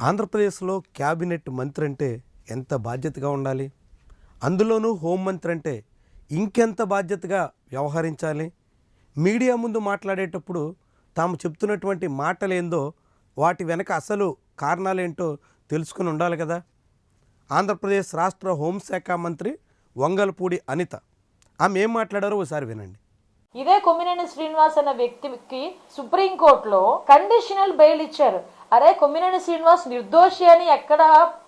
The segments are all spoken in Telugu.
ఆంధ్రప్రదేశ్లో క్యాబినెట్ మంత్రి అంటే ఎంత బాధ్యతగా ఉండాలి, అందులోనూ హోంమంత్రి అంటే ఇంకెంత బాధ్యతగా వ్యవహరించాలి. మీడియా ముందు మాట్లాడేటప్పుడు తాము చెప్తున్నటువంటి మాటలేందో వాటి వెనక అసలు కారణాలేంటో తెలుసుకుని ఉండాలి కదా. ఆంధ్రప్రదేశ్ రాష్ట్ర హోంశాఖ మంత్రి వంగలపూడి అనిత ఆమె ఏం మాట్లాడారో ఒకసారి వినండి. ఇదే కొమ్మినేని శ్రీనివాస్ అన్న వ్యక్తికి సుప్రీంకోర్టులో కండిషనల్ బెయిల్ ఇచ్చారు. అరే, కొమ్మినేని శ్రీనివాస్ నిర్దోషి అని ఎక్కడ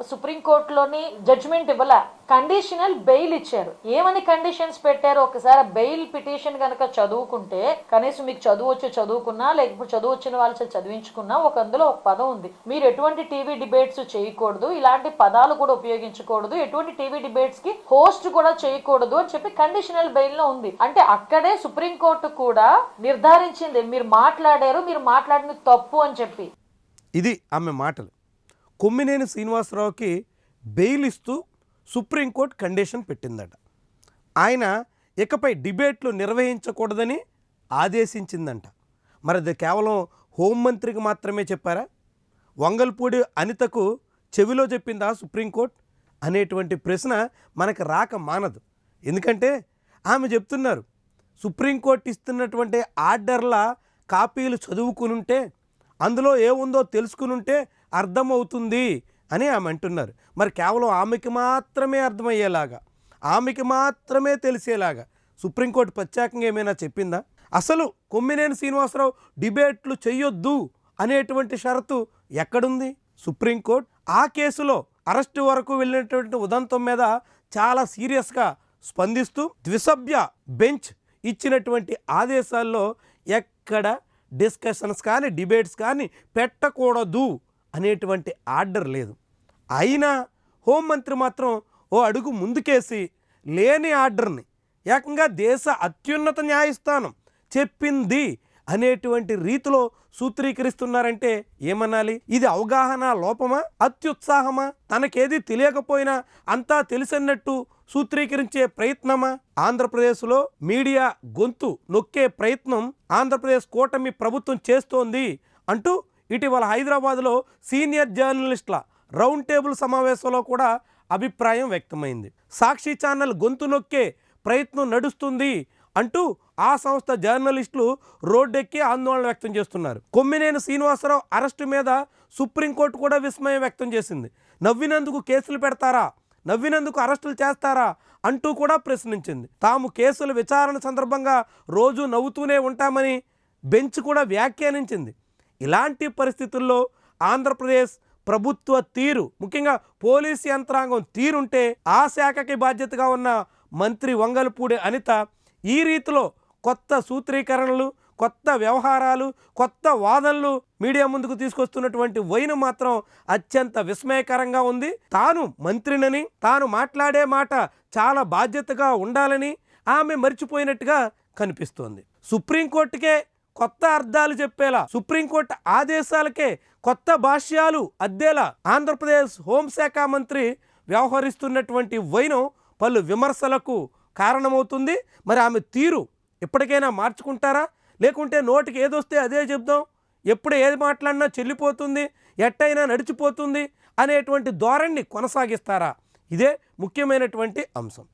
సుప్రీంకోర్టులోని జడ్జిమెంట్ ఇవ్వలా, కండిషనల్ బెయిల్ ఇచ్చారు. ఏమని కండిషన్స్ పెట్టారు ఒకసారి బెయిల్ పిటిషన్ కనుక చదువుకుంటే, కనీసం మీకు చదువు వచ్చి చదువుకున్నా లేకపోతే చదువు వచ్చిన వాళ్ళు చదివించుకున్నా అందులో ఒక పదం ఉంది, మీరు ఎటువంటి టీవీ డిబేట్స్ చేయకూడదు, ఇలాంటి పదాలు కూడా ఉపయోగించకూడదు, ఎటువంటి టీవీ డిబేట్స్ కి హోస్ట్ కూడా చేయకూడదు అని చెప్పి కండిషనల్ బెయిల్ లో ఉంది. అంటే అక్కడే సుప్రీంకోర్టు కూడా నిర్ధారించింది, మీరు మాట్లాడిన తప్పు అని చెప్పి. ఇది ఆమె మాటలు. కొమ్మినేని శ్రీనివాసరావుకి బెయిల్ ఇస్తూ సుప్రీంకోర్టు కండిషన్ పెట్టిందట. ఆయన ఇకపై డిబేట్లు నిర్వహించకూడదని ఆదేశించిందంట. మరి అది కేవలం హోంమంత్రికి మాత్రమే చెప్పారా? వంగల్పూడి అనితకు చెవిలో చెప్పిందా సుప్రీంకోర్టు అనేటువంటి ప్రశ్న మనకు రాక మానదు. ఎందుకంటే ఆమె చెప్తున్నారు, సుప్రీంకోర్టు ఇస్తున్నటువంటి ఆర్డర్ల కాపీలు చదువుకుని ఉంటే, అందులో ఏముందో తెలుసుకుని ఉంటే అర్థమవుతుంది అని ఆమె అంటున్నారు. మరి కేవలం ఆమెకి మాత్రమే అర్థమయ్యేలాగా, ఆమెకి మాత్రమే తెలిసేలాగా సుప్రీంకోర్టు ప్రత్యేకంగా ఏమైనా చెప్పిందా? అసలు కొమ్మినేని శ్రీనివాసరావు డిబేట్లు చేయొద్దు అనేటువంటి షరతు ఎక్కడుంది? సుప్రీంకోర్టు ఆ కేసులో అరెస్టు వరకు వెళ్ళినటువంటి ఉదంతం మీద చాలా సీరియస్గా స్పందిస్తూ ద్విసభ్య బెంచ్ ఇచ్చినటువంటి ఆదేశాల్లో ఎక్కడ డిస్కషన్స్ కానీ డిబేట్స్ కానీ పెట్టకూడదు అనేటువంటి ఆర్డర్ లేదు. అయినా హోంమంత్రి మాత్రం ఓ అడుగు ముందుకేసి లేని ఆర్డర్ని ఏకంగా దేశ అత్యున్నత న్యాయస్థానం చెప్పింది అనేటువంటి రీతిలో సూత్రీకరిస్తున్నారంటే ఏమనాలి? ఇది అవగాహన లోపమా, అత్యుత్సాహమా, తనకేది తెలియకపోయినా అంతా తెలిసన్నట్టు సూత్రీకరించే ప్రయత్నమా? ఆంధ్రప్రదేశ్లో మీడియా గొంతు నొక్కే ప్రయత్నం ఆంధ్రప్రదేశ్ కూటమి ప్రభుత్వం చేస్తోంది అంటూ ఇటీవల హైదరాబాద్లో సీనియర్ జర్నలిస్టుల రౌండ్ టేబుల్ సమావేశంలో కూడా అభిప్రాయం వ్యక్తమైంది. సాక్షి ఛానల్ గొంతు నొక్కే ప్రయత్నం నడుస్తుంది అంటూ ఆ సంస్థ జర్నలిస్టులు రోడ్డెక్కి ఆందోళన వ్యక్తం చేస్తున్నారు. కొమ్మినేని శ్రీనివాసరావు అరెస్టు మీద సుప్రీంకోర్టు కూడా విస్మయం వ్యక్తం చేసింది. నవ్వినందుకు కేసులు పెడతారా, నవ్వినందుకు అరెస్టులు చేస్తారా అంటూ కూడా ప్రశ్నించింది. తాము కేసుల విచారణ సందర్భంగా రోజు నవ్వుతూనే ఉంటామని బెంచ్ కూడా వ్యాఖ్యానించింది. ఇలాంటి పరిస్థితుల్లో ఆంధ్రప్రదేశ్ ప్రభుత్వ తీరు, ముఖ్యంగా పోలీసు యంత్రాంగం తీరుంటే ఆ శాఖకి బాధ్యతగా ఉన్న మంత్రి వంగలపూడి అనిత ఈ రీతిలో కొత్త సూత్రీకరణలు, కొత్త వ్యవహారాలు, కొత్త వాదనలు మీడియా ముందుకు తీసుకొస్తున్నటువంటి వైనం మాత్రం అత్యంత విస్మయకరంగా ఉంది. తాను మంత్రినని, తాను మాట్లాడే మాట చాలా బాధ్యతగా ఉండాలని ఆమె మర్చిపోయినట్టుగా కనిపిస్తోంది. సుప్రీంకోర్టుకే కొత్త అర్థాలు చెప్పేలా, సుప్రీంకోర్టు ఆదేశాలకే కొత్త భాష్యాలు అద్దేలా ఆంధ్రప్రదేశ్ హోంశాఖ మంత్రి వ్యవహరిస్తున్నటువంటి వైనం పలు విమర్శలకు కారణమవుతుంది. మరి ఆమె తీరు ఎప్పటికైనా మార్చుకుంటారా, లేకుంటే నోటికి ఏదొస్తే అదే చెప్దాం, ఎప్పుడు ఏది మాట్లాడినా చెల్లిపోతుంది, ఎట్టయినా నడిచిపోతుంది అనేటువంటి ధోరణిని కొనసాగిస్తారా? ఇదే ముఖ్యమైనటువంటి అంశం.